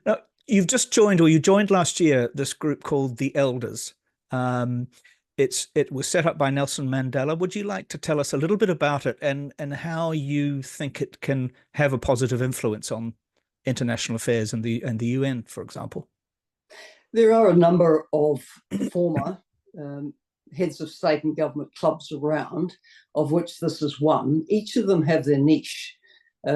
Now, you've just joined, or you joined last year, this group called the Elders. Um, it was set up by Nelson Mandela. Would you like to tell us a little bit about it and how you think it can have a positive influence on international affairs and the UN, for example? There are a number of former um, heads of state and government clubs around, of which this is one. Each of them have their niche.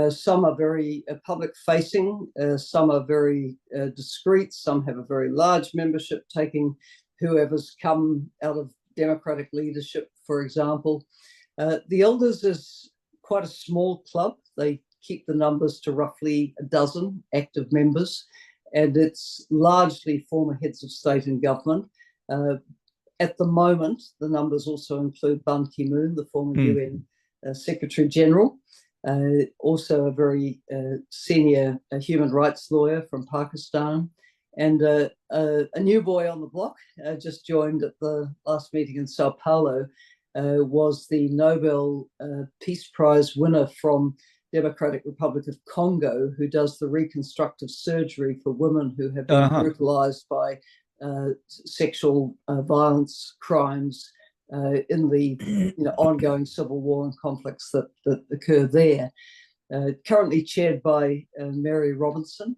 Some are very public facing, some are very discreet, some have a very large membership, taking whoever's come out of democratic leadership, for example. The Elders is quite a small club. They keep the numbers to roughly a dozen active members, and it's largely former heads of state and government. At the moment, the numbers also include Ban Ki-moon, the former UN Secretary General, also a very senior human rights lawyer from Pakistan, and a new boy on the block, just joined at the last meeting in Sao Paulo, was the Nobel Peace Prize winner from Democratic Republic of Congo, who does the reconstructive surgery for women who have been brutalized by sexual violence crimes in the ongoing civil war and conflicts that occur there. Currently chaired by Mary Robinson.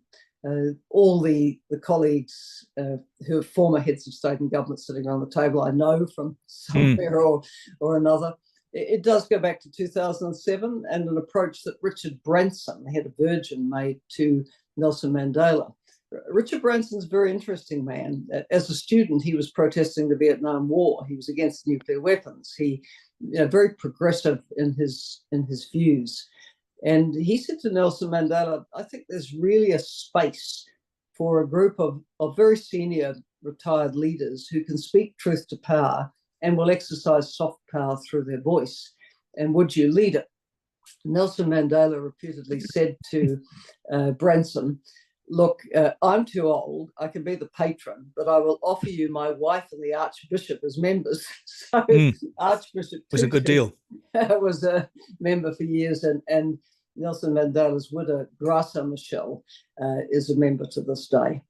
All the colleagues who are former heads of state and government sitting around the table, I know from somewhere or another. It does go back to 2007 and an approach that Richard Branson, the head of Virgin, made to Nelson Mandela. Richard Branson's a very interesting man. As a student, he was protesting the Vietnam War. He was against nuclear weapons. He, very progressive in his views. And he said to Nelson Mandela, I think there's really a space for a group of very senior retired leaders who can speak truth to power and will exercise soft power through their voice. And would you lead it? Nelson Mandela repeatedly said to Branson, look, I'm too old. I can be the patron, but I will offer you my wife and the Archbishop as members. So Archbishop was a good deal. Was a member for years, and Nelson Mandela's widow, Graça Machel, is a member to this day.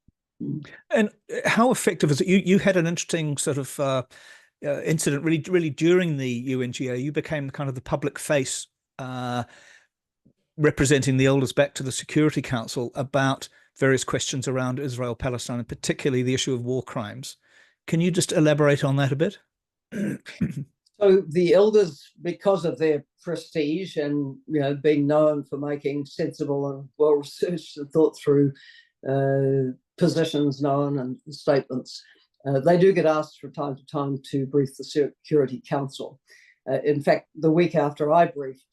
And how effective is it? You had an interesting sort of incident really during the UNGA. You became kind of the public face representing the Elders back to the Security Council about various questions around Israel, Palestine, and particularly the issue of war crimes. Can you just elaborate on that a bit? So the Elders, because of their prestige and being known for making sensible and well-researched and thought through positions known and statements, they do get asked from time to time to brief the Security Council. In fact, the week after I briefed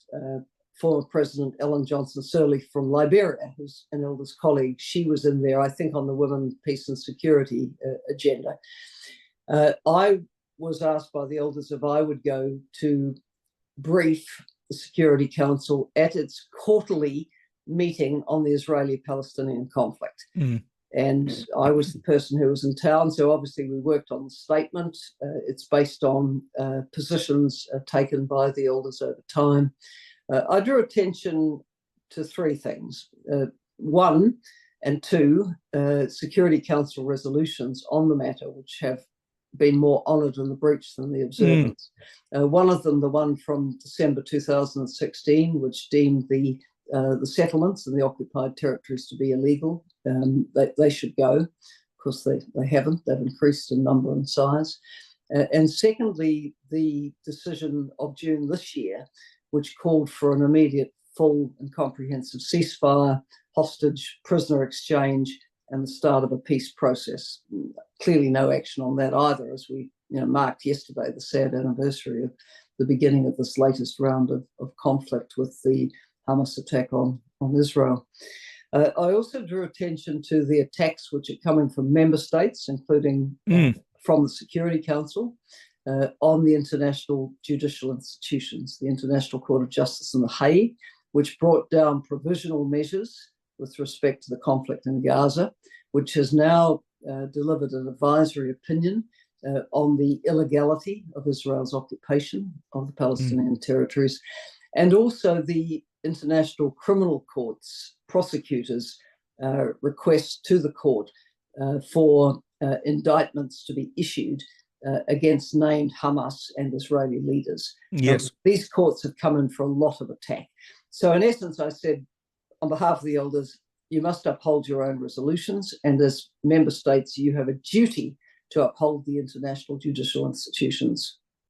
former President Ellen Johnson Sirleaf from Liberia, who's an Elders colleague, she was in there, I think, on the Women, Peace and Security agenda. I was asked by the Elders if I would go to brief the Security Council at its quarterly meeting on the Israeli-Palestinian conflict. And I was the person who was in town, so obviously we worked on the statement. It's based on positions taken by the Elders over time. I drew attention to three things. One and two, Security Council resolutions on the matter, which have been more honoured in the breach than the observance. One of them, the one from December 2016, which deemed the settlements in the occupied territories to be illegal. They should go. Of course, they haven't. They've increased in number and size. And secondly, the decision of June this year, which called for an immediate, full and comprehensive ceasefire, hostage, prisoner exchange, and the start of a peace process. Clearly no action on that either, as we marked yesterday the sad anniversary of the beginning of this latest round of conflict with the Hamas attack on Israel. I also drew attention to the attacks which are coming from member states, including from the Security Council, on the international judicial institutions, the International Court of Justice in The Hague, which brought down provisional measures with respect to the conflict in Gaza, which has now delivered an advisory opinion on the illegality of Israel's occupation of the Palestinian territories, and also the International Criminal Court's prosecutors request to the court for indictments to be issued against named Hamas and Israeli leaders. Yes. These courts have come in for a lot of attack. So in essence, I said, on behalf of the elders, you must uphold your own resolutions, and as member states, you have a duty to uphold the international judicial institutions.